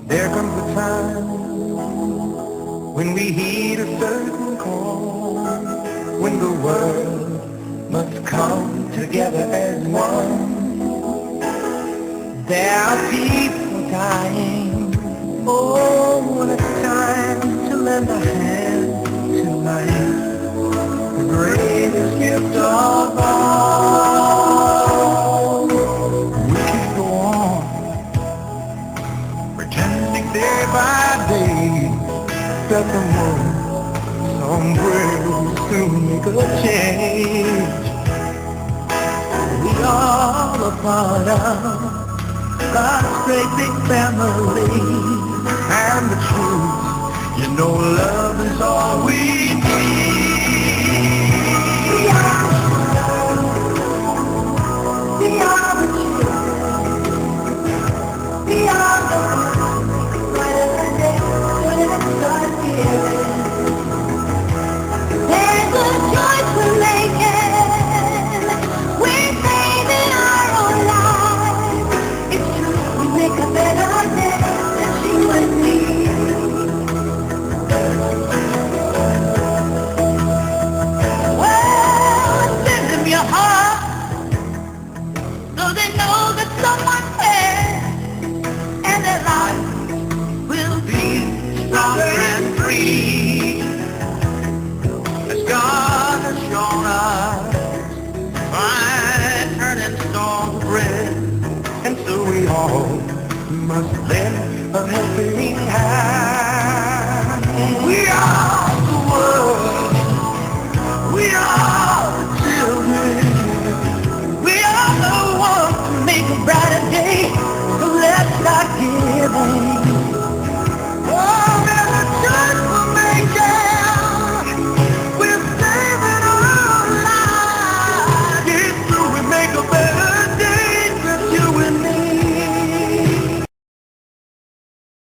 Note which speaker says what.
Speaker 1: There comes a time when we heed a certain call, when the world must come together as one. There are people dying. Oh, when it's time to lend a hand to life, the greatest gift of all. We can go on pretending day by day that the world somewhere will soon make a change. We all a part of God's great big family, and the truth, you know, love is all we need. We are the children. We are the there's a choice we're making. We're saving our own lives. It's true, we make a better day than she would be. Well, send them your heart so they know that someone cares and their life will be stronger and free, as God has shown us by turning stone to bread. And so we all must lend a helping hand. We are the world, we are the children, we are the ones to make a brighter day. So let's start giving.